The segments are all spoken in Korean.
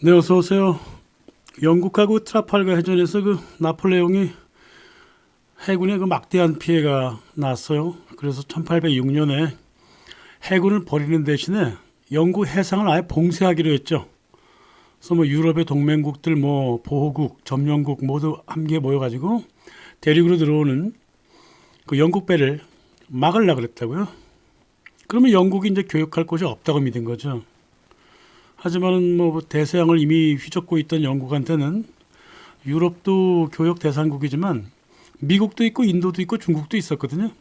네, 어서 오세요. 영국하고 트라팔가 해전에서 그 나폴레옹이 해군에 그 막대한 피해가 났어요. 그래서 1806년에 해군을 버리는 대신에 영국 해상을 아예 봉쇄하기로 했죠. 그래서 뭐 유럽의 동맹국들, 뭐 보호국, 점령국 모두 함께 모여가지고 대륙으로 들어오는 그 영국 배를 막으려 그랬다고요. 그러면 영국이 이제 교육할 곳이 없다고 믿은 거죠. 하지만은 뭐 대서양을 이미 휘젓고 있던 영국한테는 유럽도 교역 대상국이지만 미국도 있고 인도도 있고 중국도 있었거든요.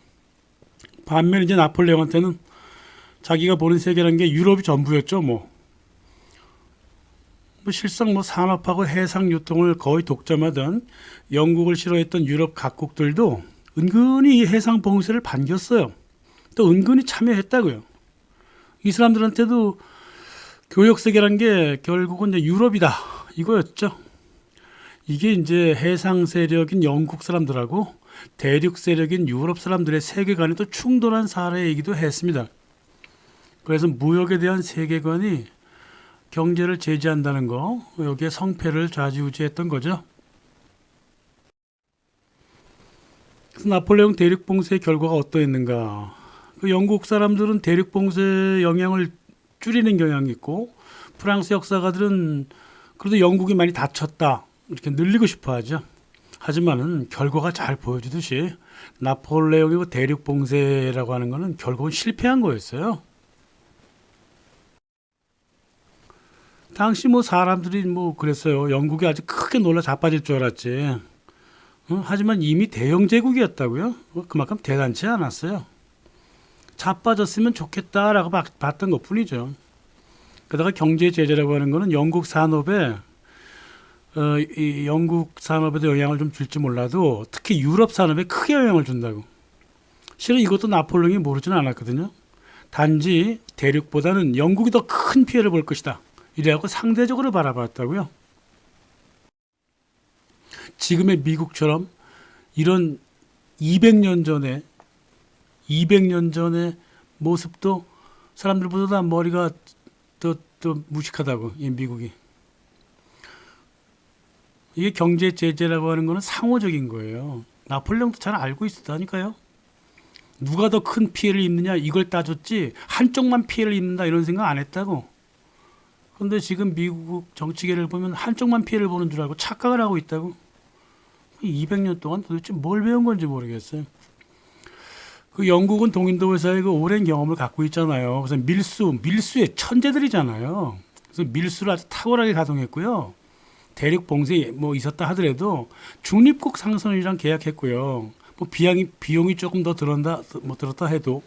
반면 이제 나폴레옹한테는 자기가 보는 세계라는 게 유럽이 전부였죠. 뭐 실상 뭐 산업하고 해상 유통을 거의 독점하던 영국을 싫어했던 유럽 각국들도 은근히 이 해상 봉쇄를 반겼어요. 또 은근히 참여했다고요. 이 사람들한테도 교역 세계란 게 결국은 이제 유럽이다 이거였죠. 이게 이제 해상 세력인 영국 사람들하고 대륙 세력인 유럽 사람들의 세계관이 또 충돌한 사례이기도 했습니다. 그래서 무역에 대한 세계관이 경제를 제재한다는 거, 여기에 성패를 좌지우지했던 거죠. 그래서 나폴레옹 대륙 봉쇄의 결과가 어떠했는가? 그 영국 사람들은 대륙 봉쇄 영향을 줄이는 경향이 있고, 프랑스 역사가들은 그래도 영국이 많이 다쳤다 이렇게 늘리고 싶어하죠. 하지만은 결과가 잘 보여주듯이 나폴레옹의 대륙 봉쇄라고 하는 거는 결국은 실패한 거였어요. 당시 뭐 사람들이 뭐 그랬어요. 영국이 아주 크게 놀라 자빠질 줄 알았지. 하지만 이미 대영 제국이었다고요. 그만큼 대단치 않았어요. 자빠졌으면 좋겠다라고 봤던 것뿐이죠. 게다가 경제 제재라고 하는 거는 영국 산업에 이 영국 산업에도 영향을 좀 줄지 몰라도 특히 유럽 산업에 크게 영향을 준다고. 실은 이것도 나폴레옹이 모르지는 않았거든요. 단지 대륙보다는 영국이 더 큰 피해를 볼 것이다. 이래갖고 상대적으로 바라봤다고요. 지금의 미국처럼 이런 200년 전에 200년 전의 모습도 사람들보다 머리가 더 무식하다고, 이 미국이. 이게 경제 제재라고 하는 거는 상호적인 거예요. 나폴레옹도 잘 알고 있었다니까요. 누가 더 큰 피해를 입느냐 이걸 따졌지 한쪽만 피해를 입는다 이런 생각 안 했다고. 그런데 지금 미국 정치계를 보면 한쪽만 피해를 보는 줄 알고 착각을 하고 있다고. 200년 동안 도대체 뭘 배운 건지 모르겠어요. 그 영국은 동인도 회사의 그 오랜 경험을 갖고 있잖아요. 그래서 밀수의 천재들이잖아요. 그래서 밀수를 아주 탁월하게 가동했고요. 대륙 봉쇄 뭐 있었다 하더라도 중립국 상선이랑 계약했고요. 뭐 비용이 조금 더 들었다 해도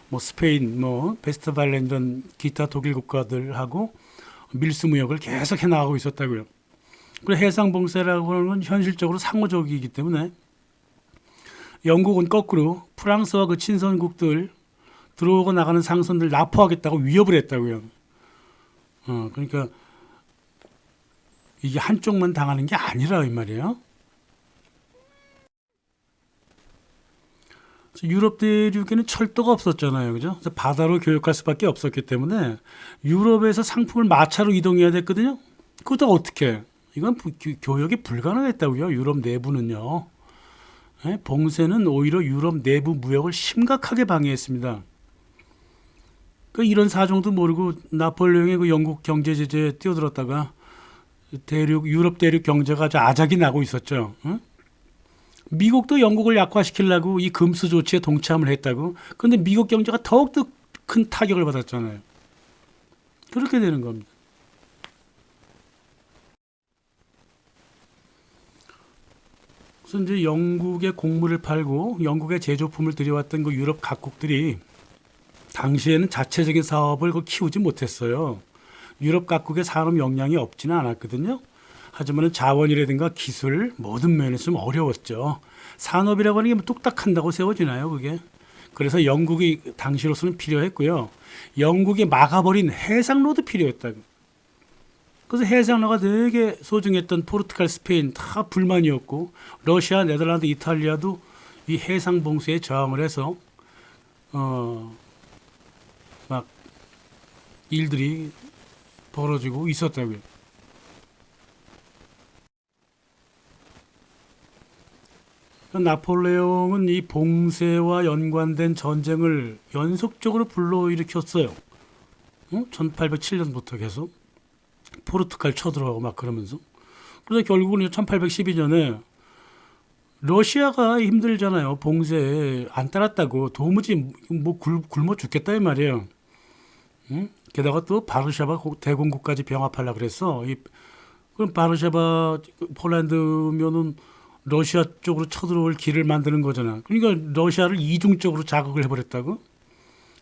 뭐 스페인, 뭐 베스트발렌 이런 기타 독일 국가들하고 밀수 무역을 계속 해 나가고 있었다고요. 그리고 해상 봉쇄라고 하는 건 현실적으로 상호적이기 때문에 영국은 거꾸로 프랑스와 그 친선국들 들어오고 나가는 상선들 납포하겠다고 위협을 했다고요. 그러니까 이게 한쪽만 당하는 게 아니라 이 말이에요. 유럽 대륙에는 철도가 없었잖아요. 그죠? 그래서 바다로 교역할 수밖에 없었기 때문에 유럽에서 상품을 마차로 이동해야 됐거든요. 그것도 어떻게? 이건 교역이 불가능했다고요. 유럽 내부는요. 예? 봉쇄는 오히려 유럽 내부 무역을 심각하게 방해했습니다. 이런 사정도 모르고 나폴레옹의 그 영국 경제 제재에 뛰어들었다가 유럽 대륙 경제가 아주 아작이 나고 있었죠. 응? 미국도 영국을 약화시키려고 이 금수 조치에 동참을 했다고. 그런데 미국 경제가 더욱더 큰 타격을 받았잖아요. 그렇게 되는 겁니다. 그래서 이제 영국의 곡물을 팔고 영국의 제조품을 들여왔던 그 유럽 각국들이 당시에는 자체적인 사업을 키우지 못했어요. 유럽 각국의 산업 역량이 없지는 않았거든요. 하지만 자원이라든가 기술 모든 면에서 좀 어려웠죠. 산업이라고 하는 게 뭐 뚝딱 한다고 세워지나요, 그게? 그래서 영국이 당시로서는 필요했고요. 영국이 막아버린 해상로도 필요했다고. 그래서 해상로가 되게 소중했던 포르투갈, 스페인 다 불만이었고 러시아, 네덜란드, 이탈리아도 이 해상 봉쇄에 저항을 해서 막 일들이 벌어지고 있었다고요. 나폴레옹은 이 봉쇄와 연관된 전쟁을 연속적으로 불러일으켰어요. 1807년부터 계속 포르투갈 쳐들어가고 막 그러면서. 그래서 결국은 1812년에 러시아가 힘들잖아요. 봉쇄에 안 따랐다고 도무지 뭐 굶어 죽겠다 이 말이에요. 응? 게다가 또 바르샤바 대공국까지 병합하려고 그랬어. 그럼 바르샤바 폴란드면은 러시아 쪽으로 쳐들어올 길을 만드는 거잖아. 그러니까 러시아를 이중적으로 자극을 해버렸다고.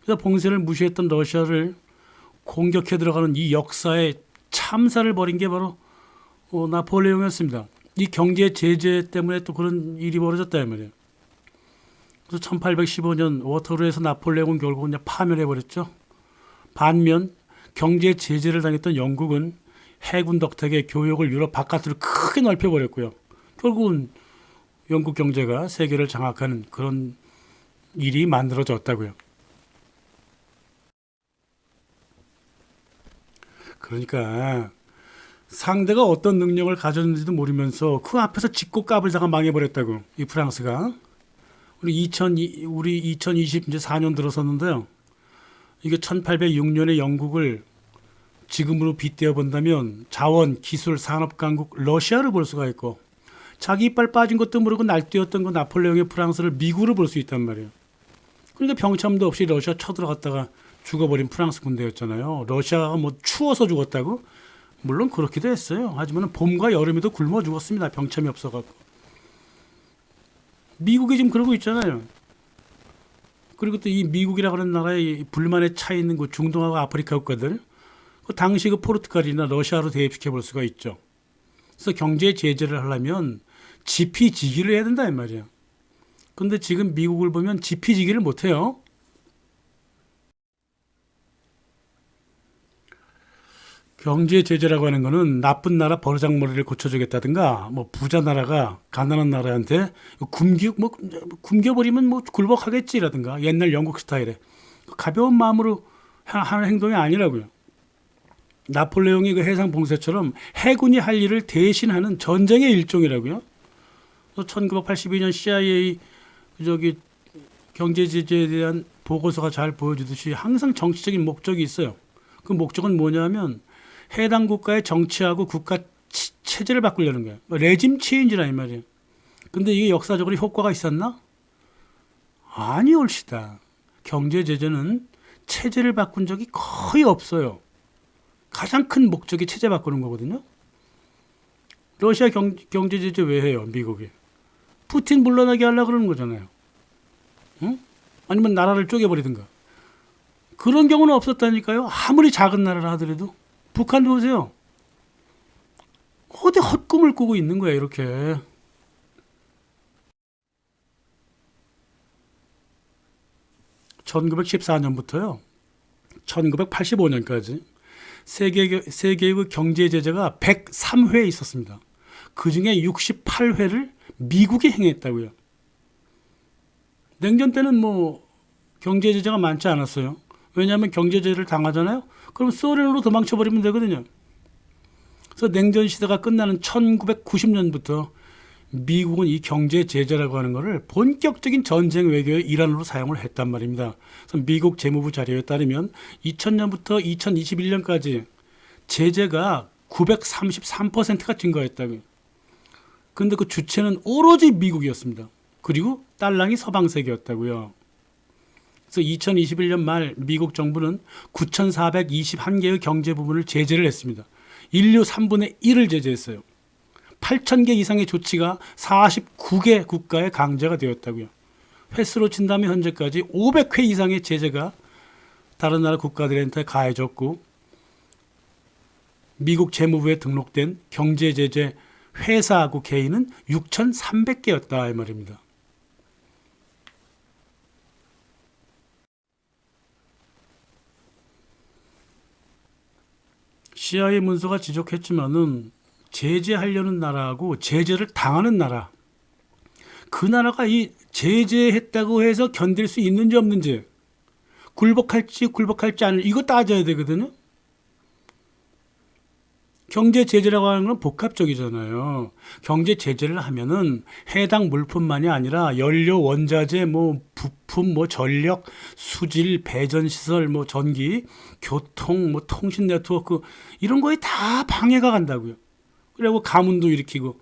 그래서 봉쇄를 무시했던 러시아를 공격해 들어가는 이 역사의 참사를 벌인 게 바로 나폴레옹이었습니다. 이 경제 제재 때문에 또 그런 일이 벌어졌다 이 말이에요. 그래서 1815년 워터루에서 나폴레옹은 결국은 파멸해 버렸죠. 반면 경제 제재를 당했던 영국은 해군 덕택에 교역을 유럽 바깥으로 크게 넓혀 버렸고요. 결국은 영국 경제가 세계를 장악하는 그런 일이 만들어졌다고요. 그러니까 상대가 어떤 능력을 가졌는지도 모르면서 그 앞에서 짚고 까불다가 망해버렸다고. 이 프랑스가. 우리 2020 이제 4년 들어섰는데요. 이게 1806년에 영국을 지금으로 빗대어 본다면 자원, 기술, 산업 강국 러시아를 볼 수가 있고, 자기 이빨 빠진 것도 모르고 날뛰었던 그 나폴레옹의 프랑스를 미국으로 볼 수 있단 말이에요. 그러니까 병참도 없이 러시아 쳐들어갔다가 죽어버린 프랑스 군대였잖아요. 러시아가 뭐 추워서 죽었다고? 물론 그렇기도 했어요. 하지만 봄과 여름에도 굶어 죽었습니다. 병참이 없어갖고. 미국이 지금 그러고 있잖아요. 그리고 또 이 미국이라고 하는 나라에 불만에 차 있는 그 중동하고 아프리카 국가들, 그 당시 그 포르투갈이나 러시아로 대입시켜 볼 수가 있죠. 그래서 경제 제재를 하려면 지피지기를 해야 된다 이 말이에요. 근데 지금 미국을 보면 지피지기를 못 해요. 경제 제재라고 하는 거는 나쁜 나라 버르장머리를 고쳐주겠다든가, 뭐 부자 나라가 가난한 나라한테 굶겨버리면 뭐 굴복하겠지라든가, 옛날 영국 스타일에 가벼운 마음으로 하는 행동이 아니라고요. 나폴레옹이 그 해상 봉쇄처럼 해군이 할 일을 대신하는 전쟁의 일종이라고요. 1982년 CIA 경제 제재에 대한 보고서가 잘 보여주듯이 항상 정치적인 목적이 있어요. 그 목적은 뭐냐면 해당 국가의 정치하고 국가 체제를 바꾸려는 거예요. 레짐 체인지라 이 말이에요. 근데 이게 역사적으로 효과가 있었나? 아니 올시다. 경제 제재는 체제를 바꾼 적이 거의 없어요. 가장 큰 목적이 체제 바꾸는 거거든요. 러시아 경제 제재 왜 해요? 미국이. 푸틴 물러나게 하려고 그러는 거잖아요. 응? 아니면 나라를 쪼개버리든가. 그런 경우는 없었다니까요. 아무리 작은 나라라 하더라도. 북한 보세요. 어디 헛꿈을 꾸고 있는 거야 이렇게. (1914년부터요) (1985년까지) 세계의 그 경제 제재가 103회 있었습니다. 그 중에 68회를 미국이 행했다고요. 냉전 때는 뭐 경제 제재가 많지 않았어요. 왜냐하면 경제 제재를 당하잖아요. 그럼 소련으로 도망쳐버리면 되거든요. 그래서 냉전 시대가 끝나는 1990년부터 미국은 이 경제 제재라고 하는 것을 본격적인 전쟁 외교의 일환으로 사용을 했단 말입니다. 그래서 미국 재무부 자료에 따르면 2000년부터 2021년까지 제재가 933%가 증가했다고요. 근데 그 주체는 오로지 미국이었습니다. 그리고 딸랑이 서방세계였다고요. 그래서 2021년 말 미국 정부는 9,421개의 경제 부분을 제재를 했습니다. 인류 3분의 1을 제재했어요. 8,000개 이상의 조치가 49개 국가에 강제가 되었다고요. 횟수로 친다면 현재까지 500회 이상의 제재가 다른 나라 국가들한테 가해졌고, 미국 재무부에 등록된 경제 제재 회사하고 개인은 6,300개였다 이 말입니다. CIA 문서가 지적했지만은 제재하려는 나라하고 제재를 당하는 나라, 그 나라가 이 제재했다고 해서 견딜 수 있는지 없는지, 굴복할지 않을지 이거 따져야 되거든요. 경제 제재라고 하는 건 복합적이잖아요. 경제 제재를 하면은 해당 물품만이 아니라 연료, 원자재, 뭐 부품, 뭐 전력, 수질, 배전 시설, 뭐 전기, 교통, 뭐 통신 네트워크 이런 거에 다 방해가 간다고요. 그리고 가뭄도 일으키고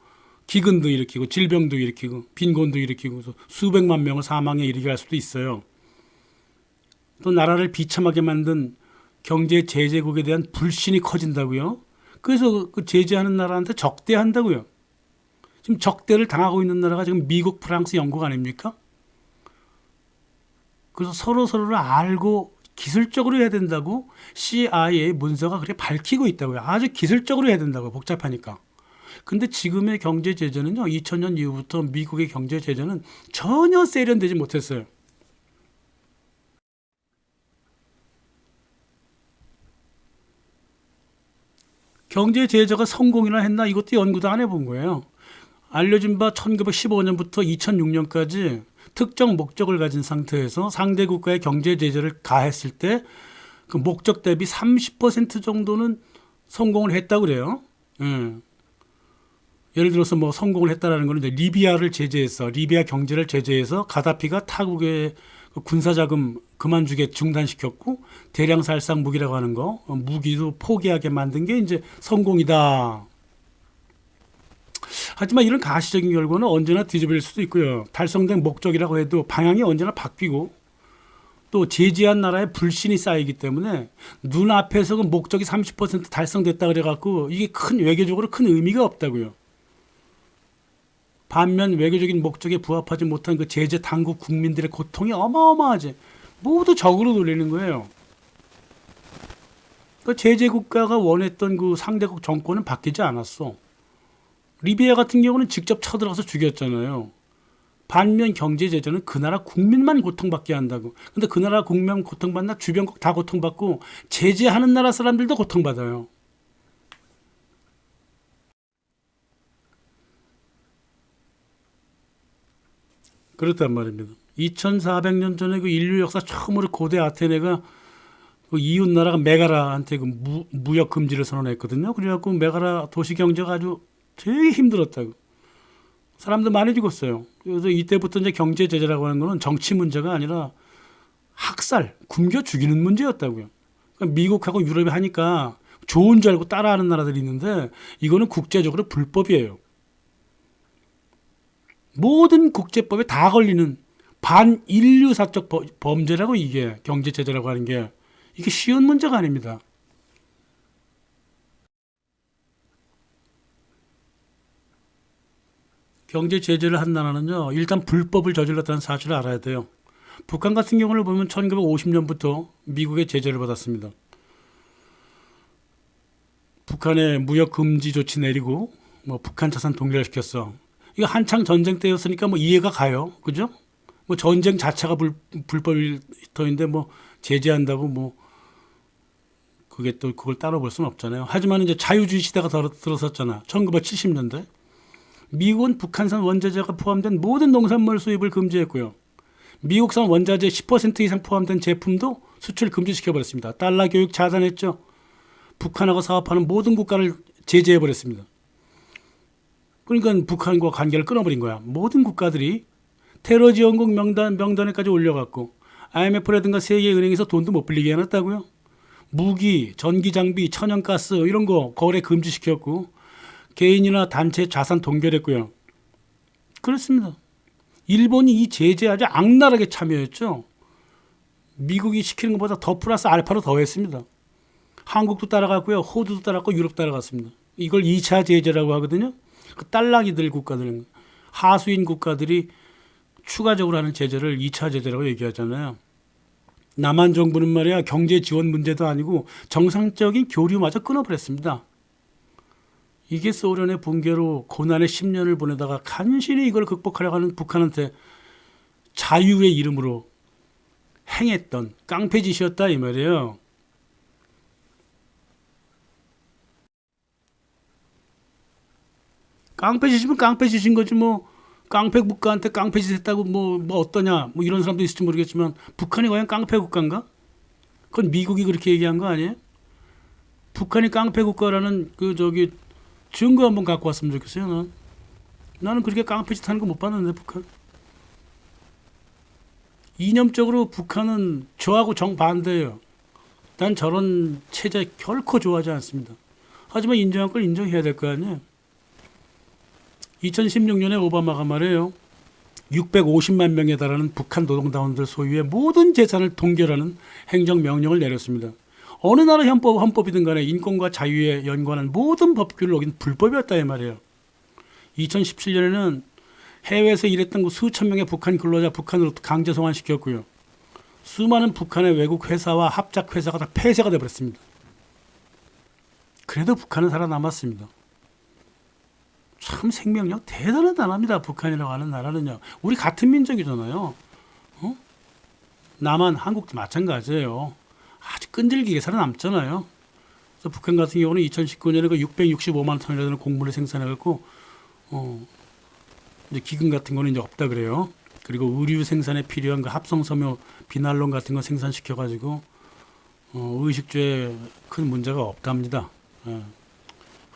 기근도 일으키고 질병도 일으키고 빈곤도 일으키고 수백만 명을 사망에 이르게 할 수도 있어요. 또 나라를 비참하게 만든 경제 제재국에 대한 불신이 커진다고요. 그래서 그 제재하는 나라한테 적대한다고요. 지금 적대를 당하고 있는 나라가 지금 미국, 프랑스, 영국 아닙니까? 그래서 서로를 알고 기술적으로 해야 된다고 CIA 문서가 그렇게 밝히고 있다고요. 아주 기술적으로 해야 된다고요. 복잡하니까. 근데 지금의 경제 제재는요. 2000년 이후부터 미국의 경제 제재는 전혀 세련되지 못했어요. 경제 제재가 성공이나 했나 이것도 연구도 안 해본 거예요. 알려진 바 1915년부터 2006년까지 특정 목적을 가진 상태에서 상대 국가의 경제 제재를 가했을 때 그 목적 대비 30% 정도는 성공을 했다고 그래요. 예. 예를 들어서 뭐 성공을 했다라는 거는 이제 리비아를 제재해서 리비아 경제를 제재해서 가다피가 타국의 그 군사자금 그만 주게 중단시켰고 대량 살상 무기라고 하는 거 무기도 포기하게 만든 게 이제 성공이다. 하지만 이런 가시적인 결과는 언제나 뒤집힐 수도 있고요. 달성된 목적이라고 해도 방향이 언제나 바뀌고 또 제지한 나라에 불신이 쌓이기 때문에 눈앞에서 그 목적이 30% 달성됐다 그래갖고 이게 큰 외교적으로 큰 의미가 없다고요. 반면 외교적인 목적에 부합하지 못한 그 제재 당국 국민들의 고통이 어마어마하지. 모두 적으로 돌리는 거예요. 그 제재 국가가 원했던 그 상대국 정권은 바뀌지 않았어. 리비아 같은 경우는 직접 쳐들어가서 죽였잖아요. 반면 경제 제재는 그 나라 국민만 고통받게 한다고. 근데 그 나라 국민 고통받나 주변국 다 고통받고 제재하는 나라 사람들도 고통받아요. 그렇단 말입니다. 2400년 전에 그 인류 역사 처음으로 고대 아테네가 그 이웃 나라가 메가라한테 그 무역 금지를 선언했거든요. 그래갖고 메가라 도시 경제가 아주 되게 힘들었다고. 사람들 많이 죽었어요. 그래서 이때부터 이제 경제 제재라고 하는 거는 정치 문제가 아니라 학살, 굶겨 죽이는 문제였다고요. 그러니까 미국하고 유럽이 하니까 좋은 줄 알고 따라하는 나라들이 있는데 이거는 국제적으로 불법이에요. 모든 국제법에 다 걸리는 반인류사적 범죄라고 이게 경제 제재라고 하는 게 이게 쉬운 문제가 아닙니다. 경제 제재를 한 나라는요, 일단 불법을 저질렀다는 사실을 알아야 돼요. 북한 같은 경우를 보면 1950년부터 미국의 제재를 받았습니다. 북한에 무역 금지 조치 내리고 뭐 북한 자산 동결시켰어. 이거 한창 전쟁 때였으니까 뭐 이해가 가요. 그죠? 뭐 전쟁 자체가 불법일터인데 뭐 제재한다고 뭐 그게 또 그걸 따로 볼 수는 없잖아요. 하지만 이제 자유주의 시대가 들어섰잖아. 1970년대. 미국은 북한산 원자재가 포함된 모든 농산물 수입을 금지했고요. 미국산 원자재 10% 이상 포함된 제품도 수출 금지시켜버렸습니다. 달러 교육 자단했죠. 북한하고 사업하는 모든 국가를 제재해버렸습니다. 그러니까 북한과 관계를 끊어버린 거야. 모든 국가들이 테러 지원국 명단에까지 올려갖고 IMF라든가 세계은행에서 돈도 못 빌리게 해놨다고요. 무기, 전기장비, 천연가스 이런 거 거래 금지시켰고 개인이나 단체 자산 동결했고요. 그렇습니다. 일본이 이 제재에 아주 악랄하게 참여했죠. 미국이 시키는 것보다 더 플러스 알파로 더했습니다. 한국도 따라갔고요. 호주도 따라갔고 유럽 따라갔습니다. 이걸 2차 제재라고 하거든요. 그 딸랑이들 국가들, 하수인 국가들이 추가적으로 하는 제재를 2차 제재라고 얘기하잖아요. 남한 정부는 말이야 경제 지원 문제도 아니고 정상적인 교류마저 끊어버렸습니다. 이게 소련의 붕괴로 고난의 10년을 보내다가 간신히 이걸 극복하려고 하는 북한한테 자유의 이름으로 행했던 깡패짓이었다 이 말이에요. 깡패짓이면 깡패짓인 거지 뭐 깡패 국가한테 깡패짓 했다고 뭐 어떠냐 뭐 이런 사람도 있을지 모르겠지만 북한이 과연 깡패 국가인가? 그건 미국이 그렇게 얘기한 거 아니에요? 북한이 깡패 국가라는 증거 한번 갖고 왔으면 좋겠어요. 나는 그렇게 깡패 짓 하는 거 못 봤는데 북한. 이념적으로 북한은 저하고 정반대예요. 난 저런 체제 결코 좋아하지 않습니다. 하지만 인정할 걸 인정해야 될 거 아니에요. 2016년에 오바마가 말해요. 650만 명에 달하는 북한 노동당원들 소유의 모든 재산을 동결하는 행정명령을 내렸습니다. 어느 나라 헌법이든 간에 인권과 자유에 연관한 모든 법규를 어긴 불법이었다 이 말이에요. 2017년에는 해외에서 일했던 수천 명의 북한 근로자 북한으로 강제 송환시켰고요. 수많은 북한의 외국 회사와 합작 회사가 다 폐쇄가 되어버렸습니다. 그래도 북한은 살아남았습니다. 참 생명력 대단한 나라입니다. 북한이라고 하는 나라는요. 우리 같은 민족이잖아요. 남한, 한국도 마찬가지예요. 아주 끈질기게 살아남잖아요. 그래서 북한 같은 경우는 2019년에 665만 톤이나 되는 곡물을 생산해갖고 이제 기금 같은 거는 이제 없다 그래요. 그리고 의류 생산에 필요한 합성섬유 비날론 같은 거 생산시켜가지고 의식주에 큰 문제가 없답니다.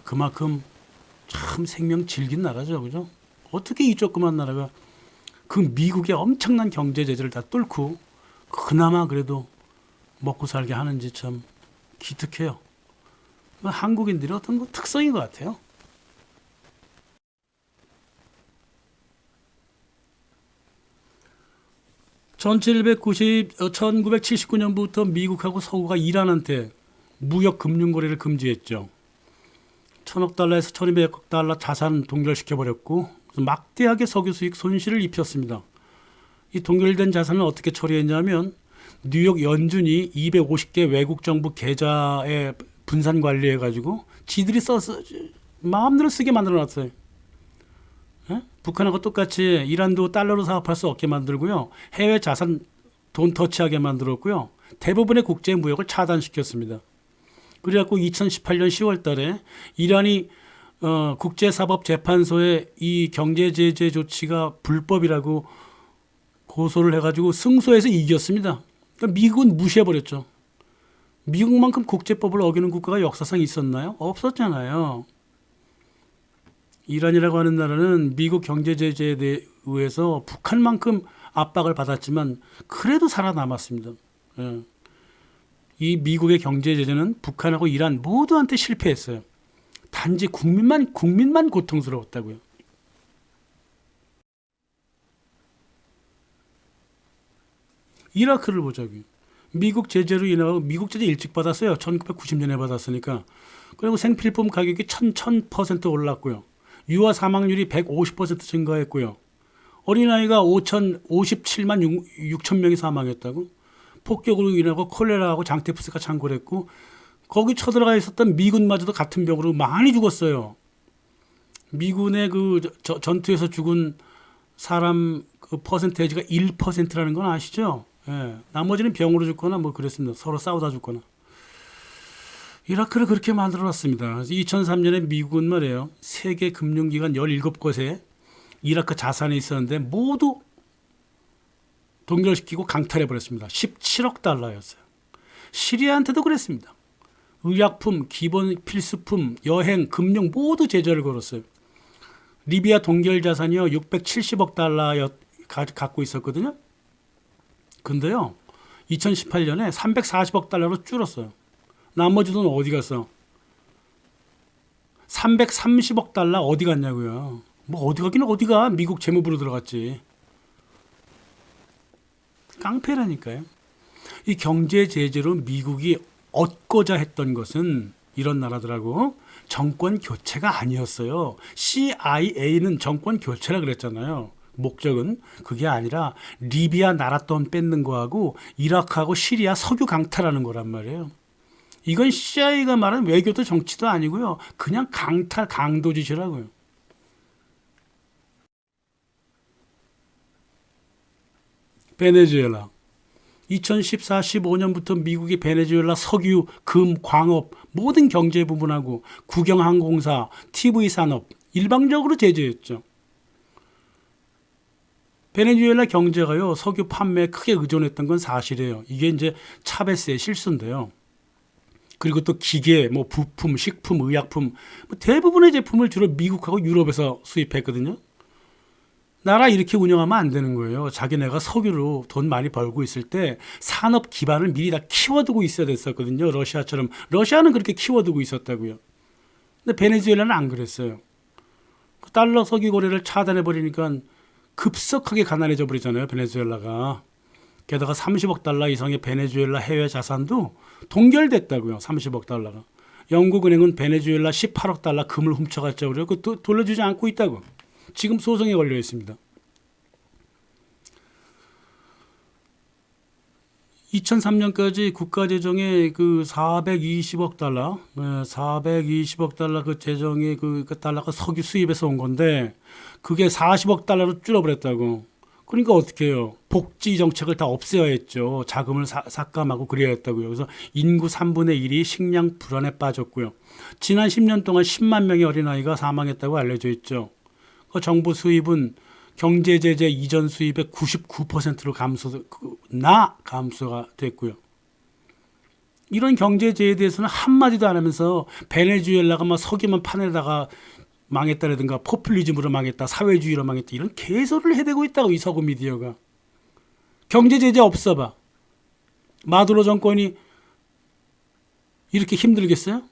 그만큼 참 생명 질긴 나라죠, 그죠? 어떻게 이 조그만 나라가 그 미국의 엄청난 경제 제재를 다 뚫고 그나마 그래도 먹고 살게 하는지 참 기특해요. 한국인들의 어떤 특성인 것 같아요. (1790) 1979년부터 미국하고 서구가 이란한테 무역 금융 거래를 금지했죠. 1,000억 달러에서 1,200억 달러 자산 동결시켜버렸고 막대하게 석유 수익 손실을 입혔습니다. 이 동결된 자산을 어떻게 처리했냐면 뉴욕 연준이 250개 외국 정부 계좌에 분산 관리해가지고 지들이 써서 마음대로 쓰게 만들어놨어요. 북한하고 똑같이 이란도 달러로 사업할 수 없게 만들고요. 해외 자산 돈 터치하게 만들었고요. 대부분의 국제 무역을 차단시켰습니다. 그래갖고 2018년 10월 달에 이란이 국제사법재판소에 이 경제제재 조치가 불법이라고 고소를 해가지고 승소해서 이겼습니다. 그러니까 미국은 무시해버렸죠. 미국만큼 국제법을 어기는 국가가 역사상 있었나요? 없었잖아요. 이란이라고 하는 나라는 미국 경제제재에 의해서 북한만큼 압박을 받았지만 그래도 살아남았습니다. 이 미국의 경제제재는 북한하고 이란 모두한테 실패했어요. 단지 국민만 고통스러웠다고요. 이라크를 보자고요. 미국 제재로 인하여 미국 제재 일찍 받았어요. 1990년에 받았으니까. 그리고 생필품 가격이 1000% 올랐고요. 유아 사망률이 150% 증가했고요. 어린아이가 57만 6천 명이 사망했다고. 폭격으로 인하고 콜레라하고 장테푸스가 창궐했고 거기 쳐들어가 있었던 미군마저도 같은 병으로 많이 죽었어요. 미군의 전투에서 죽은 사람 그 퍼센테이지가 1%라는 건 아시죠? 예. 나머지는 병으로 죽거나 뭐 그랬습니다. 서로 싸우다 죽거나. 이라크를 그렇게 만들어놨습니다. 2003년에 미국은 말이에요. 세계 금융기관 17곳에 이라크 자산이 있었는데 모두 동결시키고 강탈해버렸습니다. 17억 달러였어요. 시리아한테도 그랬습니다. 의약품, 기본 필수품, 여행, 금융 모두 제재를 걸었어요. 리비아 동결 자산이요 670억 달러 갖고 있었거든요. 근데요 2018년에 340억 달러로 줄었어요. 나머지 돈 어디 갔어? 330억 달러 어디 갔냐고요. 뭐 어디 가긴 어디가. 미국 재무부로 들어갔지. 깡패라니까요. 이 경제 제재로 미국이 얻고자 했던 것은 이런 나라들하고 정권 교체가 아니었어요. CIA는 정권 교체라 그랬잖아요. 목적은 그게 아니라 리비아 나라 돈 뺏는 거하고 이라크하고 시리아 석유 강탈하는 거란 말이에요. 이건 CIA가 말하는 외교도 정치도 아니고요. 그냥 강탈 강도짓이라고요. 베네수엘라. 2014-15년부터 미국이 베네수엘라 석유, 금, 광업 모든 경제 부분하고 국영항공사, TV 산업 일방적으로 제재했죠. 베네수엘라 경제가요 석유 판매에 크게 의존했던 건 사실이에요. 이게 이제 차베스의 실수인데요. 그리고 또 기계, 뭐 부품, 식품, 의약품 뭐 대부분의 제품을 주로 미국하고 유럽에서 수입했거든요. 나라 이렇게 운영하면 안 되는 거예요. 자기네가 석유로 돈 많이 벌고 있을 때 산업 기반을 미리 다 키워두고 있어야 됐었거든요. 러시아처럼. 러시아는 그렇게 키워두고 있었다고요. 근데 베네수엘라는 안 그랬어요. 그 달러 석유 거래를 차단해 버리니까 급속하게 가난해져 버리잖아요. 베네수엘라가. 게다가 30억 달러 이상의 베네수엘라 해외 자산도 동결됐다고요. 30억 달러가. 영국은행은 베네수엘라 18억 달러 금을 훔쳐갔죠. 그래요. 그 돌려주지 않고 있다고. 지금 소송에 걸려 있습니다. 2003년까지 국가재정에 그 420억 달러, 420억 달러 그 재정의 그 달러가 석유 수입에서 온 건데 그게 40억 달러로 줄어버렸다고. 그러니까 어떻게 해요? 복지 정책을 다 없애야 했죠. 자금을 삭감하고 그래야 했다고요. 그래서 인구 3분의 1이 식량 불안에 빠졌고요. 지난 10년 동안 10만 명의 어린아이가 사망했다고 알려져 있죠. 그 정부 수입은 경제 제재 이전 수입의 99%로 감소가 됐고요. 이런 경제제에 대해서는 한마디도 안 하면서 베네수엘라가 막 석유만 파내다가 망했다라든가 포퓰리즘으로 망했다, 사회주의로 망했다 이런 개소리를 해대고 있다고 이 서구 미디어가. 경제 제재 없어봐. 마두로 정권이 이렇게 힘들겠어요?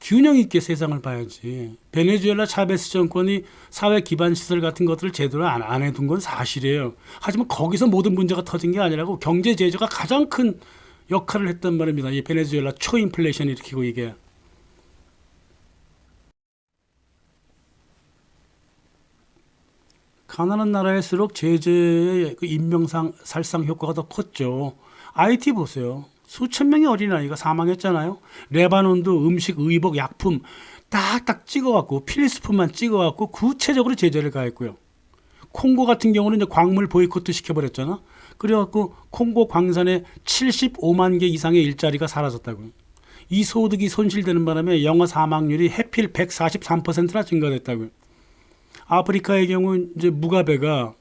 균형 있게 세상을 봐야지. 베네수엘라 차베스 정권이 사회 기반 시설 같은 것들을 제대로 안 해둔 건 사실이에요. 하지만 거기서 모든 문제가 터진 게 아니라고 경제 제재가 가장 큰 역할을 했단 말입니다. 이 베네수엘라 초인플레이션을 일으키고 이게. 가난한 나라일수록 제재의 그 인명살상 효과가 더 컸죠. IT 보세요. 수천 명의 어린아이가 사망했잖아요. 레바논도 음식, 의복, 약품 딱딱 찍어갖고 필수품만 찍어갖고 구체적으로 제재를 가했고요. 콩고 같은 경우는 이제 광물 보이콧 시켜버렸잖아. 그래갖고 콩고 광산에 75만 개 이상의 일자리가 사라졌다고요. 이 소득이 손실되는 바람에 영아 사망률이 해필 143%나 증가됐다고요. 아프리카의 경우 이제 무가베가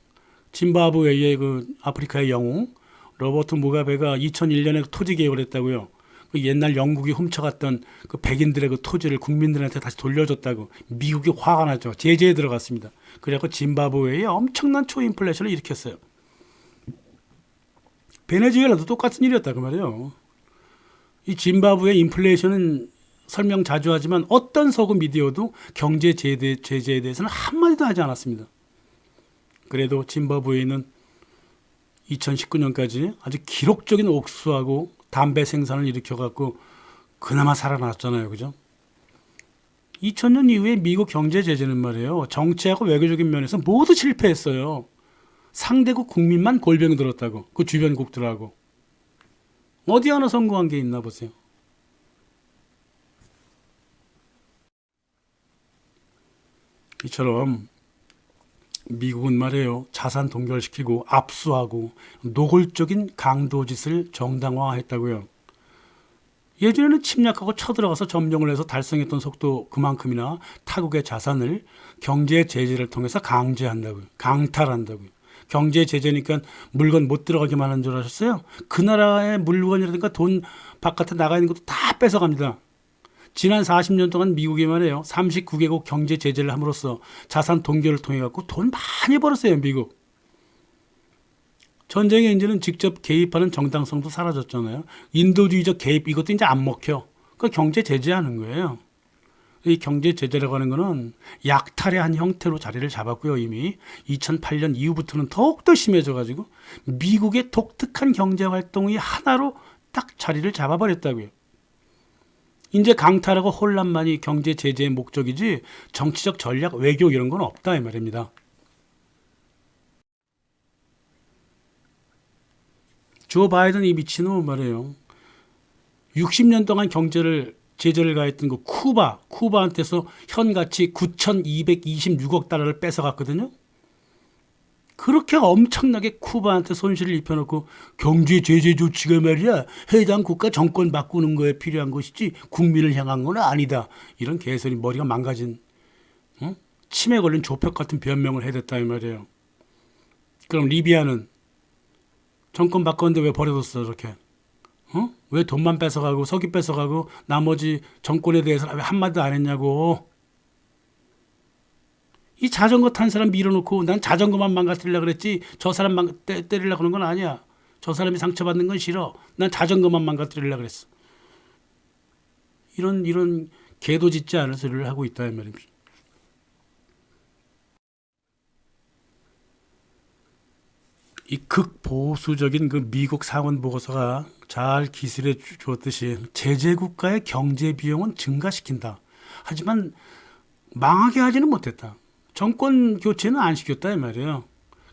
짐바브웨의 그 아프리카의 영웅 로버트 무가베가 2001년에 토지 개혁을 했다고요. 그 옛날 영국이 훔쳐갔던 그 백인들의 그 토지를 국민들한테 다시 돌려줬다고 미국이 화가 나죠. 제재에 들어갔습니다. 그래서 짐바브웨에 엄청난 초인플레이션을 일으켰어요. 베네수엘라도 똑같은 일이었다 그 말이에요. 이 짐바브웨 인플레이션은 설명 자주 하지만 어떤 서구 미디어도 경제 제재에 대해서는 한마디도 하지 않았습니다. 그래도 짐바브웨는 2019년까지 아주 기록적인 옥수수하고 담배 생산을 일으켜갖고 그나마 살아났잖아요. 그죠? 2000년 이후에 미국 경제 제재는 말이에요. 정치하고 외교적인 면에서 모두 실패했어요. 상대국 국민만 골병이 들었다고. 그 주변국들하고. 어디 하나 성공한 게 있나 보세요. 이처럼 미국은 말이에요. 자산 동결시키고 압수하고 노골적인 강도짓을 정당화했다고요. 예전에는 침략하고 쳐들어가서 점령을 해서 달성했던 속도 그만큼이나 타국의 자산을 경제 제재를 통해서 강제한다고요. 강탈한다고요. 경제 제재니까 물건 못 들어가게만 하는 줄 아셨어요? 그 나라의 물건이라든가 돈 바깥에 나가 있는 것도 다 뺏어갑니다. 지난 40년 동안 미국이 말이에요. 39개국 경제 제재를 함으로써 자산 동결을 통해 갖고 돈 많이 벌었어요, 미국. 전쟁에 이제는 직접 개입하는 정당성도 사라졌잖아요. 인도주의적 개입 이것도 이제 안 먹혀. 그 경제 제재하는 거예요. 이 경제 제재라고 하는 거는 약탈의 한 형태로 자리를 잡았고요. 이미 2008년 이후부터는 더욱더 심해져 가지고 미국의 독특한 경제 활동이 하나로 딱 자리를 잡아버렸다고요. 이제 강탈하고 혼란만이 경제 제재의 목적이지 정치적 전략, 외교 이런 건 없다 이 말입니다. 조 바이든 이 미친놈은 말이에요. 60년 동안 제재를 가했던 그 쿠바한테서 현가치 9,226억 달러를 뺏어갔거든요. 그렇게 엄청나게 쿠바한테 손실을 입혀놓고 경제 제재 조치가 말이야 해당 국가 정권 바꾸는 거에 필요한 것이지 국민을 향한 건 아니다. 이런 개소리 머리가 망가진 치매 걸린 조폭 같은 변명을 해댔다 이 말이에요. 그럼 리비아는 정권 바꿨는데 왜 버려뒀어, 저렇게? 어? 왜 돈만 뺏어가고 석유 뺏어가고 나머지 정권에 대해서 왜 한마디도 안 했냐고. 이 자전거 탄 사람 밀어놓고 난 자전거만 망가뜨리려고 그랬지 저 사람 때리려고 그런 건 아니야. 저 사람이 상처받는 건 싫어. 난 자전거만 망가뜨리려고 그랬어. 이런 개도 짖지 않을 소리를 하고 있다 이 말입니다. 이 극보수적인 그 미국 상원 보고서가 잘 기술해 주었듯이 제재 국가의 경제 비용은 증가시킨다. 하지만 망하게 하지는 못했다. 정권 교체는 안 시켰다 이 말이에요.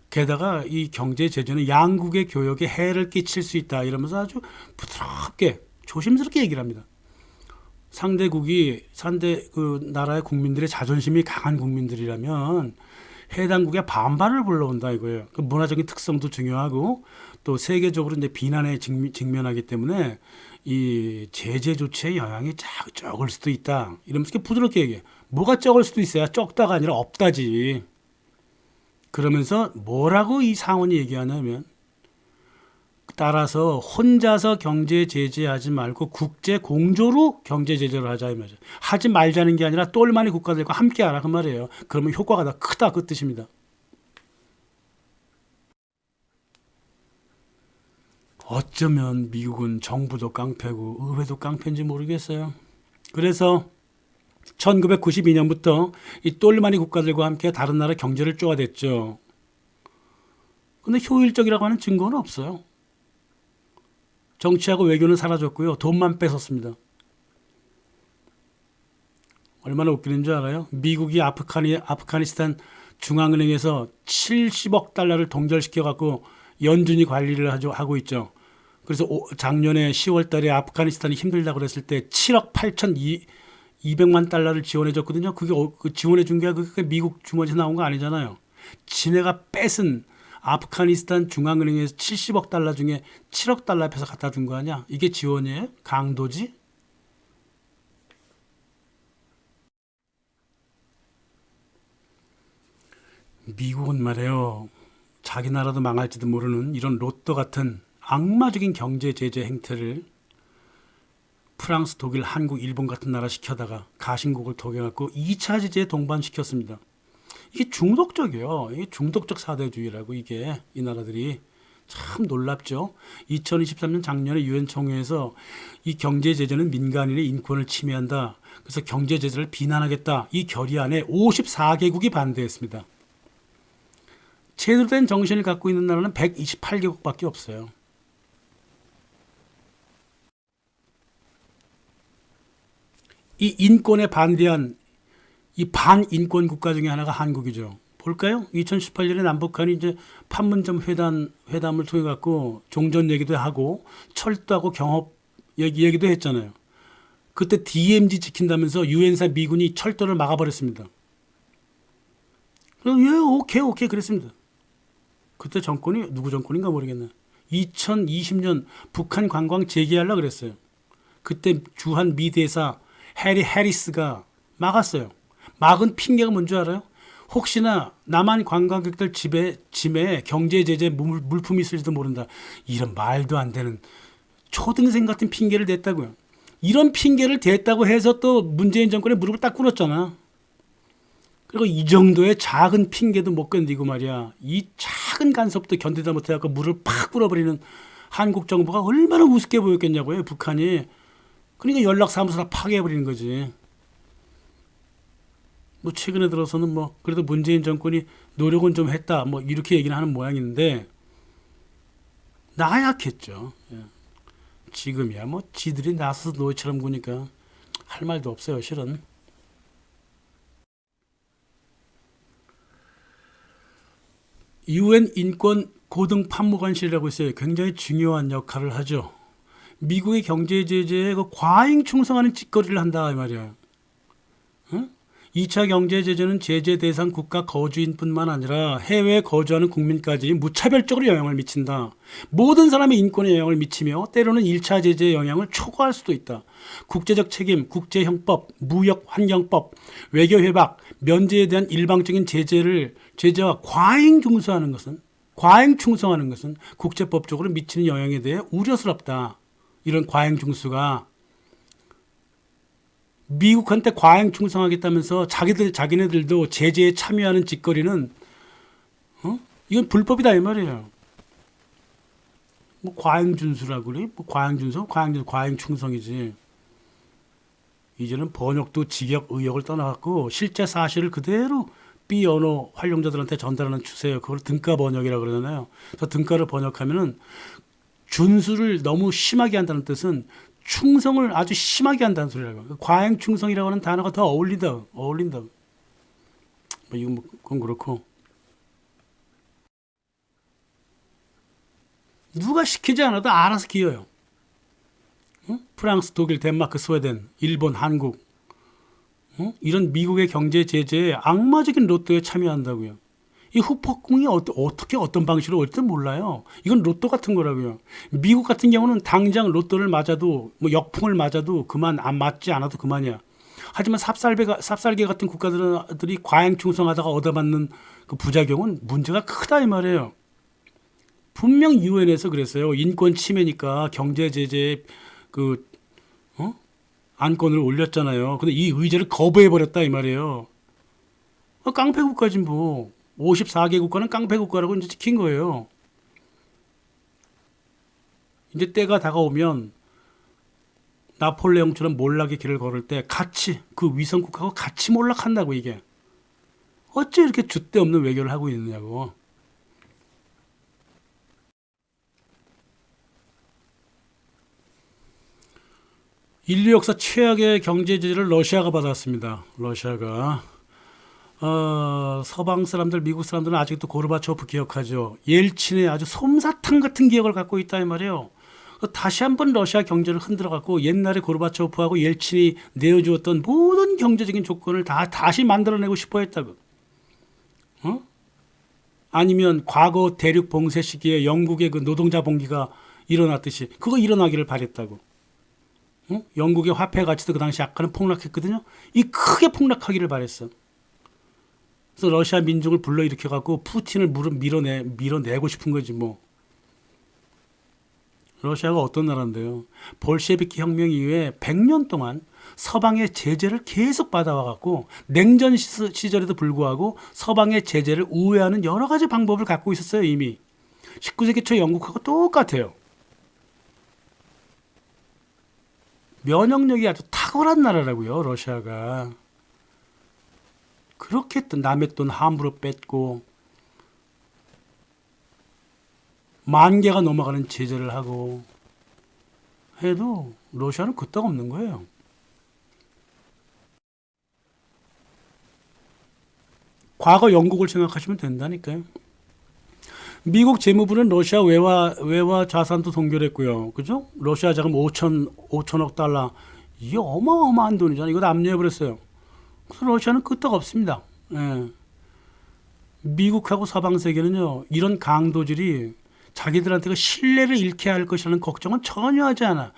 게다가 이 경제 제재는 양국의 교역에 해를 끼칠 수 있다 이러면서 아주 부드럽게 조심스럽게 얘기를 합니다. 상대 그 나라의 국민들의 자존심이 강한 국민들이라면 해당국의 반발을 불러온다 이거예요. 그 문화적인 특성도 중요하고 또 세계적으로 이제 비난에 직면하기 때문에 이 제재 조치의 영향이 적을 수도 있다. 이러면서 부드럽게 얘기해. 뭐가 적을 수도 있어야 적다가 아니라 없다지. 그러면서 뭐라고 이 상원이 얘기하냐면 따라서 혼자서 경제 제재하지 말고 국제 공조로 경제 제재를 하자 이 말이죠. 하지 말자는 게 아니라 똘마니 국가들과 함께 하라 그 말이에요. 그러면 효과가 더 크다 그 뜻입니다. 어쩌면 미국은 정부도 깡패고 의회도 깡패인지 모르겠어요. 그래서 1992년부터 이 똘마니 국가들과 함께 다른 나라 경제를 쪼아댔죠. 근데 효율적이라고 하는 증거는 없어요. 정치하고 외교는 사라졌고요. 돈만 뺏었습니다. 얼마나 웃기는 줄 알아요? 미국이 아프가니스탄 중앙은행에서 70억 달러를 동결시켜 갖고 연준이 관리를 하고 있죠. 그래서 작년에 10월 달에 아프가니스탄이 힘들다고 그랬을 때 7억 8,200만 달러를 지원해 줬거든요. 그게 지원해 준 게 그게 미국 주머니에서 나온 거 아니잖아요. 지네가 뺏은 아프가니스탄 중앙은행에서 70억 달러 중에 7억 달러 앞에서 갖다 준 거 아니야? 이게 지원이에요? 강도지? 미국은 말이에요. 자기 나라도 망할지도 모르는 이런 로또 같은 악마적인 경제 제재 행태를 프랑스, 독일, 한국, 일본 같은 나라 시켜다가 가신국을 통해갖고 2차 제재에 동반시켰습니다. 이게 중독적이에요. 이게 중독적 사대주의라고 이게 이 나라들이 참 놀랍죠. 2023년 작년에 유엔 총회에서 이 경제 제재는 민간인의 인권을 침해한다. 그래서 경제 제재를 비난하겠다. 이 결의안에 54개국이 반대했습니다. 제대로 된 정신을 갖고 있는 나라는 128개국밖에 없어요. 이 인권에 반대한 이 반인권 국가 중에 하나가 한국이죠. 볼까요? 2018년에 남북한이 이제 판문점 회담을 통해 갖고 종전 얘기도 하고 철도하고 경협 얘기도 했잖아요. 그때 DMZ 지킨다면서 유엔사 미군이 철도를 막아버렸습니다. 그래서 예, 오케이 그랬습니다. 그때 정권이 누구 정권인가 모르겠네. 2020년 북한 관광 재개하려고 그랬어요. 그때 주한 미 대사 해리 해리스가 막았어요. 막은 핑계가 뭔지 알아요? 혹시나 남한 관광객들 짐에 경제 제재 물품이 있을지도 모른다. 이런 말도 안 되는 초등생 같은 핑계를 댔다고요. 이런 핑계를 댔다고 해서 또 문재인 정권의 무릎을 딱 꿇었잖아. 그리고 이 정도의 작은 핑계도 못 견디고 말이야. 이 작은 간섭도 견디다 못해갖고 무릎을 팍 꿇어버리는 한국 정부가 얼마나 우습게 보였겠냐고요. 북한이. 그러니까 연락사무소 다 파괴해버리는 거지. 뭐 최근에 들어서는 뭐 그래도 문재인 정권이 노력은 좀 했다. 뭐 이렇게 얘기는 하는 모양인데 나약했죠. 예. 지금이야 뭐 지들이 나서서 노예처럼 구니까 할 말도 없어요. 실은. 유엔 인권 고등 판무관실이라고 있어요. 굉장히 중요한 역할을 하죠. 미국의 경제 제재에 과잉 충성하는 짓거리를 한다 이 말이야. 응? 2차 경제 제재는 제재 대상 국가 거주인뿐만 아니라 해외에 거주하는 국민까지 무차별적으로 영향을 미친다. 모든 사람의 인권에 영향을 미치며 때로는 1차 제재의 영향을 초과할 수도 있다. 국제적 책임, 국제형법, 무역환경법, 외교협약, 면제에 대한 일방적인 제재와 과잉 중수하는 것은 과잉 충성하는 것은 국제법적으로 미치는 영향에 대해 우려스럽다. 이런 과잉 중수가 미국한테 과잉 충성하겠다면서 자기네들도 제재에 참여하는 짓거리는 이건 불법이다 이 말이에요. 뭐 과잉 준수라고 그래? 뭐 과잉 충성이지. 이제는 번역도 직역 의역을 떠나갖고 실제 사실을 그대로 B 언어 활용자들한테 전달하는 추세예요. 그걸 등가 번역이라고 그러잖아요. 그래서 등가를 번역하면은 준수를 너무 심하게 한다는 뜻은 충성을 아주 심하게 한다는 소리라고. 과잉 충성이라고 하는 단어가 더 어울린다. 뭐 이건 뭐 그건 그렇고. 누가 시키지 않아도 알아서 기어요. 응? 프랑스, 독일, 덴마크, 스웨덴, 일본, 한국 이런 미국의 경제 제재에 악마적인 로또에 참여한다고요. 이 후폭풍이 어떻게 어떤 방식으로 올지 몰라요. 이건 로또 같은 거라고요. 미국 같은 경우는 당장 로또를 맞아도 뭐 역풍을 맞아도 그만 안 맞지 않아도 그만이야. 하지만 삽살개 같은 국가들이 과잉 충성하다가 얻어맞는 그 부작용은 문제가 크다 이 말이에요. 분명 유엔에서 그랬어요. 인권 침해니까 경제 제재 그 안건을 올렸잖아요. 근데 이 의제를 거부해 버렸다 이 말이에요. 깡패 국가지 뭐. 54개 국가는 깡패 국가라고 이제 지킨 거예요. 이제 때가 다가오면 나폴레옹처럼 몰락의 길을 걸을 때 같이 그 위성 국가하고 같이 몰락한다고 이게. 어째 이렇게 줏대 없는 외교를 하고 있느냐고. 인류 역사 최악의 경제 제재를 러시아가 받았습니다. 러시아가 서방 사람들, 미국 사람들은 아직도 고르바초프 기억하죠. 옐친의 아주 솜사탕 같은 기억을 갖고 있다 이 말이에요. 다시 한번 러시아 경제를 흔들어 갖고 옛날에 고르바초프하고 옐친이 내어주었던 모든 경제적인 조건을 다시 만들어내고 싶어 했다고. 아니면 과거 대륙 봉쇄 시기에 영국의 그 노동자 봉기가 일어났듯이 그거 일어나기를 바랬다고. 영국의 화폐 가치도 그 당시 약간은 폭락했거든요. 이 크게 폭락하기를 바랬어. 그래서 러시아 민중을 불러일으켜 갖고 푸틴을 밀어내고 싶은 거지 뭐. 러시아가 어떤 나라인데요. 볼셰비키 혁명 이후에 100년 동안 서방의 제재를 계속 받아와 갖고 냉전 시절에도 불구하고 서방의 제재를 우회하는 여러 가지 방법을 갖고 있었어요. 이미 19세기 초 영국하고 똑같아요. 면역력이 아주 탁월한 나라라고요. 러시아가. 그렇게 또 남의 돈 함부로 뺏고 만 개가 넘어가는 제재를 하고 해도 러시아는 끄떡 없는 거예요. 과거 영국을 생각하시면 된다니까요. 미국 재무부는 러시아 외화 자산도 동결했고요. 그죠? 러시아 자금 5천억 달러. 이게 어마어마한 돈이잖아요. 이거 압류해버렸어요. 그래서 러시아는 끄떡 없습니다. 예. 미국하고 서방 세계는요, 이런 강도질이 자기들한테 그 신뢰를 잃게 할 것이라는 걱정은 전혀 하지 않아.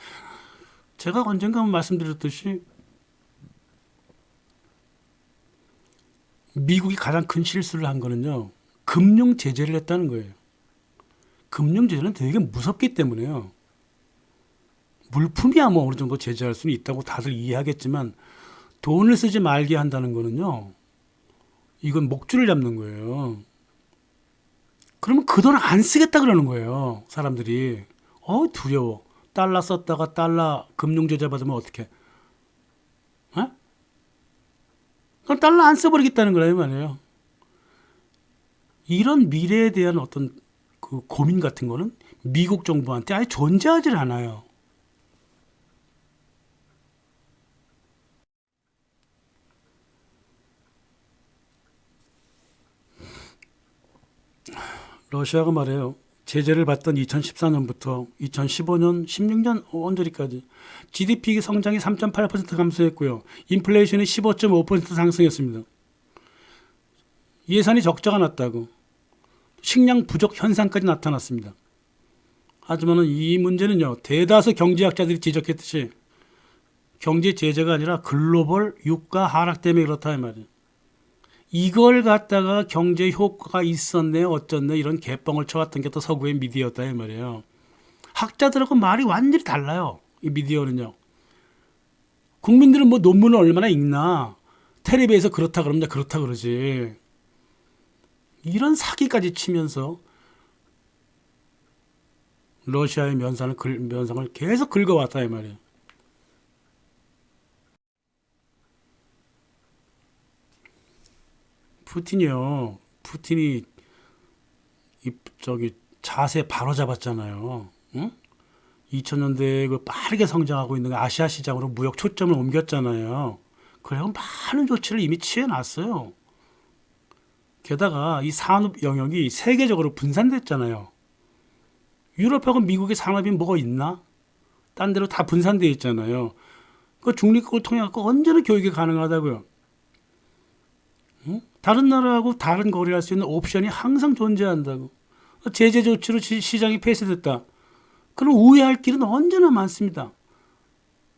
제가 언젠가 말씀드렸듯이 미국이 가장 큰 실수를 한 거는요, 금융 제재를 했다는 거예요. 금융 제재는 되게 무섭기 때문에요. 물품이야 뭐 어느 정도 제재할 수는 있다고 다들 이해하겠지만 돈을 쓰지 말게 한다는 거는요, 이건 목줄을 잡는 거예요. 그러면 그 돈을 안 쓰겠다 그러는 거예요. 사람들이. 두려워. 달러 썼다가 달러 금융 제재 받으면 어떡해? 그럼 달러 안 써버리겠다는 거라 이 말이에요. 이런 미래에 대한 어떤 그 고민 같은 거는 미국 정부한테 아예 존재하지 않아요. 러시아가 말해요. 제재를 받던 2014년부터 2015년, 16년 언저리까지 GDP 성장이 3.8% 감소했고요. 인플레이션이 15.5% 상승했습니다. 예산이 적자가 났다고. 식량 부족 현상까지 나타났습니다. 하지만 이 문제는요, 대다수 경제학자들이 지적했듯이 경제 제재가 아니라 글로벌 유가 하락 때문에 그렇다 이 말이에요. 이걸 갖다가 경제 효과가 있었네 어쩌네 이런 개뻥을 쳐왔던 게 또 서구의 미디어였다 이 말이에요. 학자들하고 말이 완전히 달라요. 이 미디어는요. 국민들은 뭐 논문을 얼마나 읽나 텔레비에서 그렇다 그러면 그렇다 그러지. 이런 사기까지 치면서 러시아의 면상을 계속 긁어왔다 이 말이에요. 푸틴이 저기 자세 바로 잡았잖아요. 응? 2000년대에 그 빠르게 성장하고 있는 아시아 시장으로 무역 초점을 옮겼잖아요. 그래서 많은 조치를 이미 취해놨어요. 게다가 이 산업 영역이 세계적으로 분산됐잖아요. 유럽하고 미국의 산업이 뭐가 있나? 딴 데로 다 분산되어 있잖아요. 그 중립국을 통해 갖고 언제나 교육이 가능하다고요. 응? 다른 나라하고 다른 거래를 할 수 있는 옵션이 항상 존재한다고. 제재 조치로 시장이 폐쇄됐다. 그럼 우회할 길은 언제나 많습니다.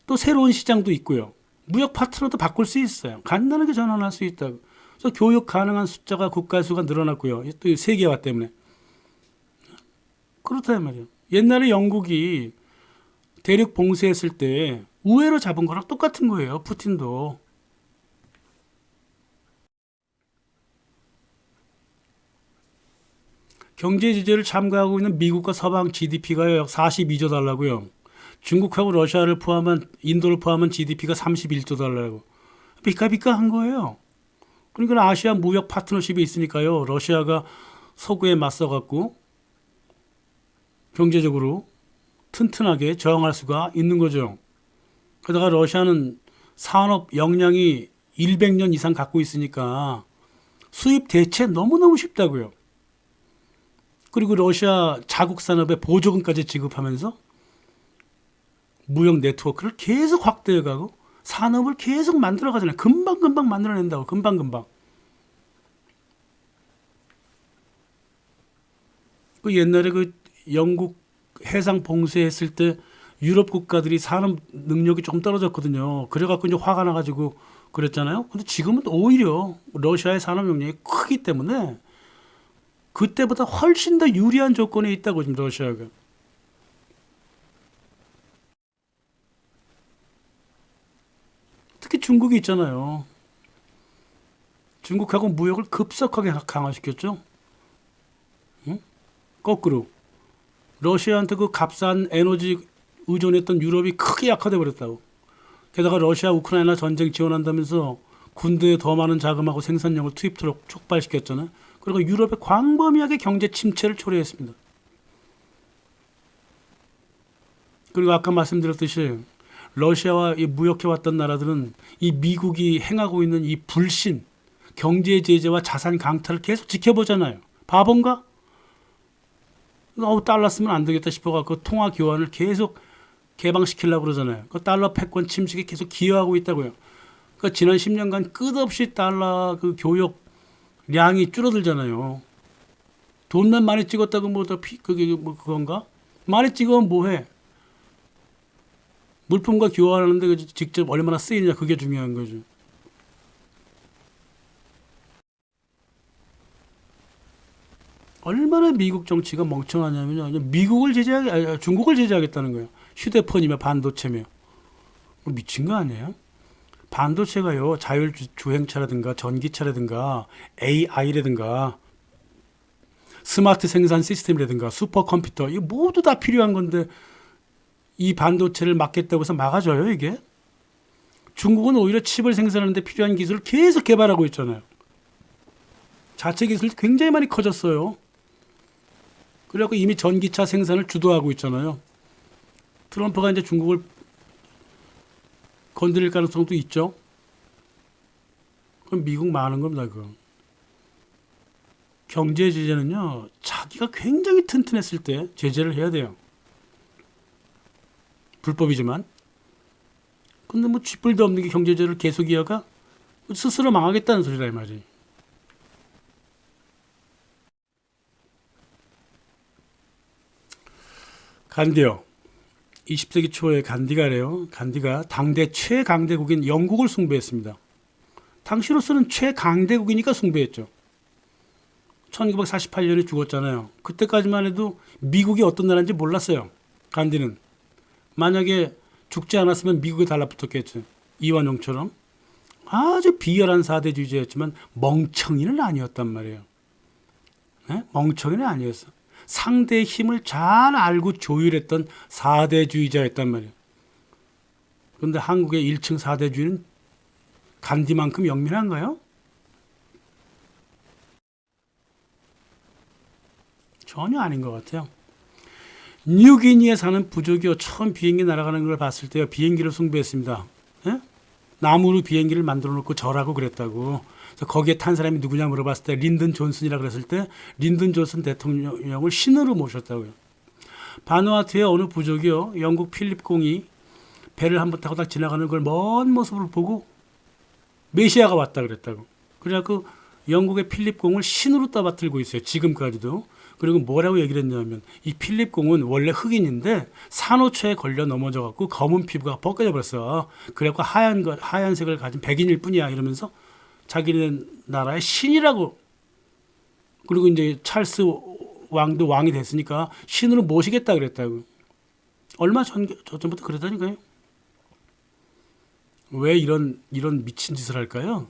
또 새로운 시장도 있고요. 무역 파트너도 바꿀 수 있어요. 간단하게 전환할 수 있다고. 그래서 교육 가능한 숫자가 국가 수가 늘어났고요. 또 세계화 때문에. 그렇다 말이에요. 옛날에 영국이 대륙 봉쇄했을 때 우회로 잡은 거랑 똑같은 거예요. 푸틴도. 경제 제재를 참가하고 있는 미국과 서방 GDP가 약 42조 달러고요. 중국하고 러시아를 포함한 인도를 포함한 GDP가 31조 달러고 비까비까한 거예요. 그러니까 아시아 무역 파트너십이 있으니까요. 러시아가 서구에 맞서갖고 경제적으로 튼튼하게 저항할 수가 있는 거죠. 게다가 러시아는 산업 역량이 100년 이상 갖고 있으니까 수입 대체 너무너무 쉽다고요. 그리고 러시아 자국 산업에 보조금까지 지급하면서 무역 네트워크를 계속 확대해가고 산업을 계속 만들어가잖아요. 금방금방 만들어낸다고. 금방금방. 그 옛날에 그 영국 해상 봉쇄했을 때 유럽 국가들이 산업 능력이 좀 떨어졌거든요. 그래갖고 이제 화가 나가지고 그랬잖아요. 근데 지금은 오히려 러시아의 산업 역량이 크기 때문에 그때보다 훨씬 더 유리한 조건에 있다고 지금 러시아가. 특히 중국이 있잖아요. 중국하고 무역을 급속하게 강화시켰죠. 응? 거꾸로 러시아한테 그 값싼 에너지 의존했던 유럽이 크게 약화돼 버렸다고. 게다가 러시아 우크라이나 전쟁 지원한다면서 군대에 더 많은 자금하고 생산력을 투입토록 촉발시켰잖아요. 그리고 유럽에 광범위하게 경제 침체를 초래했습니다. 그리고 아까 말씀드렸듯이 러시아와 무역해왔던 나라들은 이 미국이 행하고 있는 이 불신, 경제 제재와 자산 강탈을 계속 지켜보잖아요. 바본가? 달러 쓰면 안 되겠다 싶어갖고 통화 교환을 계속 개방시키려고 그러잖아요. 그 달러 패권 침식에 계속 기여하고 있다고요. 그러니까 지난 10년간 끝없이 달러 그 교역량이 줄어들잖아요. 돈만 많이 찍었다고 그게 그건가? 많이 찍으면 뭐해? 물품과 교환하는데 직접 얼마나 쓰이냐 그게 중요한 거죠. 얼마나 미국 정치가 멍청하냐면요. 중국을 제재하겠다는 거예요. 휴대폰이며 반도체며. 미친 거 아니에요? 반도체가요. 자율주행차라든가 전기차라든가 AI라든가 스마트 생산 시스템이라든가 슈퍼컴퓨터 이거 모두 다 필요한 건데 이 반도체를 막겠다고 해서 막아줘요 이게? 중국은 오히려 칩을 생산하는데 필요한 기술을 계속 개발하고 있잖아요. 자체 기술이 굉장히 많이 커졌어요. 그래갖고 이미 전기차 생산을 주도하고 있잖아요. 트럼프가 이제 중국을 건드릴 가능성도 있죠. 그럼 미국 많은 겁니다. 그거. 경제 제재는요. 자기가 굉장히 튼튼했을 때 제재를 해야 돼요. 불법이지만. 근데 뭐 쥐뿔도 없는 게 경제 제재를 계속 이어가 스스로 망하겠다는 소리라 이 말이에요. 간디요. 20세기 초에 간디가 당대 최강대국인 영국을 숭배했습니다. 당시로서는 최강대국이니까 숭배했죠. 1948년에 죽었잖아요. 그때까지만 해도 미국이 어떤 나라인지 몰랐어요. 간디는. 만약에 죽지 않았으면 미국에 달라붙었겠죠. 이완용처럼. 아주 비열한 사대주의자였지만 멍청이는 아니었단 말이에요. 네? 멍청이는 아니었어. 상대의 힘을 잘 알고 조율했던 사대주의자였단 말이에요. 그런데 한국의 1층 사대주의는 간디만큼 영민한가요? 전혀 아닌 것 같아요. 뉴기니에 사는 부족이요. 처음 비행기 날아가는 걸 봤을 때요. 비행기를 숭배했습니다. 예? 나무로 비행기를 만들어 놓고 절하고 그랬다고. 그래서 거기에 탄 사람이 누구냐 물어봤을 때 린든 존슨이라 그랬을 때 린든 존슨 대통령을 신으로 모셨다고요. 바누아투의 어느 부족이요. 영국 필립 공이 배를 한번 타고 딱 지나가는 걸 먼 모습을 보고 메시아가 왔다 그랬다고. 그래갖고 영국의 필립 공을 신으로 떠받들고 있어요. 지금까지도. 그리고 뭐라고 얘기를 했냐면 이 필립 공은 원래 흑인인데 산호초에 걸려 넘어져 갖고 검은 피부가 벗겨져 버렸어. 그래갖고 하얀색을 가진 백인일 뿐이야 이러면서 자기네 나라의 신이라고. 그리고 이제 찰스 왕도 왕이 됐으니까 신으로 모시겠다 그랬다고. 얼마 전부터 그랬다니까요. 왜 이런 미친 짓을 할까요?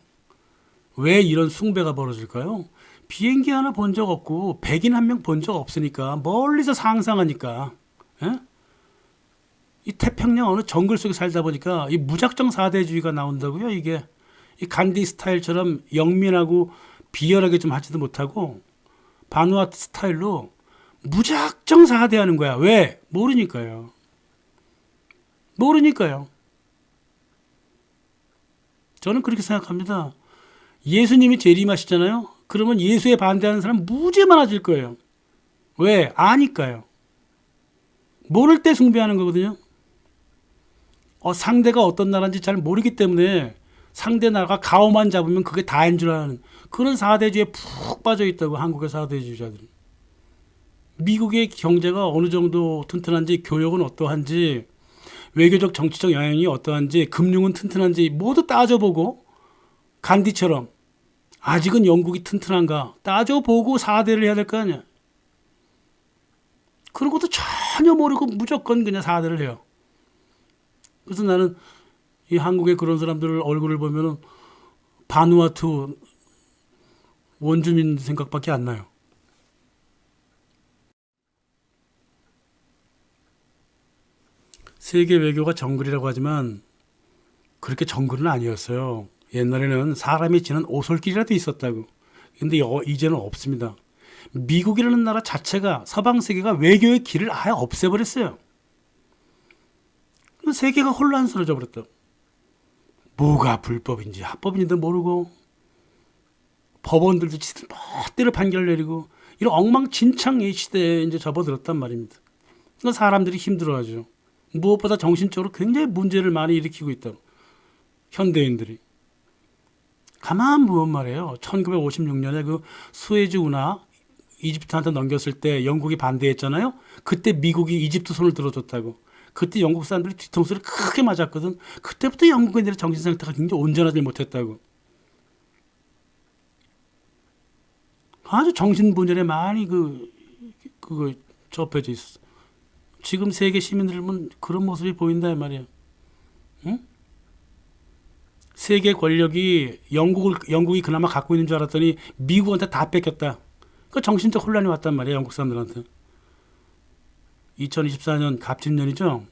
왜 이런 숭배가 벌어질까요? 비행기 하나 본 적 없고 백인 한 명 본 적 없으니까 멀리서 상상하니까. 에? 이 태평양 어느 정글 속에 살다 보니까 이 무작정 사대주의가 나온다고요. 이게 이 간디 스타일처럼 영민하고 비열하게 좀 하지도 못하고 바누아투 스타일로 무작정 사대하는 거야. 왜? 모르니까요. 모르니까요. 저는 그렇게 생각합니다. 예수님이 재림하시잖아요. 그러면 예수에 반대하는 사람 무지 많아질 거예요. 왜? 아니까요. 모를 때 숭배하는 거거든요. 상대가 어떤 나라인지 잘 모르기 때문에 상대 나라가 가오만 잡으면 그게 다인 줄 아는 그런 사대주의에 푹 빠져 있다고. 한국의 사대주의자들은. 미국의 경제가 어느 정도 튼튼한지, 교역은 어떠한지, 외교적 정치적 영향이 어떠한지, 금융은 튼튼한지 모두 따져보고 간디처럼 아직은 영국이 튼튼한가 따져보고 사대를 해야 될 거 아니야. 그런 것도 전혀 모르고 무조건 그냥 사대를 해요. 그래서 나는 이 한국의 그런 사람들 얼굴을 보면은 바누아투 원주민 생각밖에 안 나요. 세계 외교가 정글이라고 하지만 그렇게 정글은 아니었어요. 옛날에는 사람이 지는 오솔길이라도 있었다고. 근데 이제는 없습니다. 미국이라는 나라 자체가 서방 세계가 외교의 길을 아예 없애버렸어요. 세계가 혼란스러워져 버렸다. 뭐가 불법인지 합법인지도 모르고 법원들도 지들 멋대로 판결 내리고 이런 엉망진창의 시대에 이제 접어들었단 말입니다. 그러니까 사람들이 힘들어하죠. 무엇보다 정신적으로 굉장히 문제를 많이 일으키고 있다고. 현대인들이. 가만 보면 말이에요. 1956년에 그 수에즈 운하 이집트한테 넘겼을 때 영국이 반대했잖아요. 그때 미국이 이집트 손을 들어줬다고. 그때 영국 사람들이 뒤통수를 크게 맞았거든. 그때부터 영국인들의 정신 상태가 굉장히 온전하지 못했다고. 아주 정신분열에 많이 그거 접해져 있었어. 지금 세계 시민들은 그런 모습이 보인다 이 말이야. 응? 세계 권력이 영국이 그나마 갖고 있는 줄 알았더니 미국한테 다 뺏겼다. 그 정신적 혼란이 왔단 말이야 영국 사람들한테. 2024년 갑진년이죠.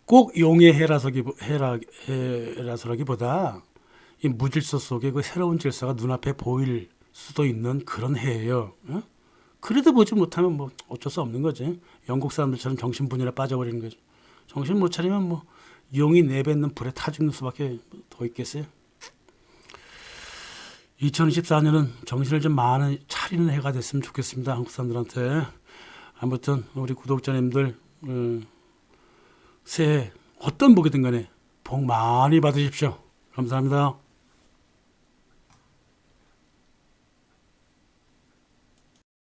꼭 용의 해라서라기보다 이 무질서 속에 그 새로운 질서가 눈앞에 보일 수도 있는 그런 해예요. 어? 그래도 보지 못하면 뭐 어쩔 수 없는 거지. 영국 사람들처럼 정신분열에 빠져버리는 거죠. 정신 못 차리면 뭐 용이 내뱉는 불에 타 죽는 수밖에 더 있겠어요. 2024년은 정신을 좀 많이 차리는 해가 됐으면 좋겠습니다. 한국 사람들한테. 아무튼 우리 구독자님들 새해 어떤 복이든 간에 복 많이 받으십시오. 감사합니다.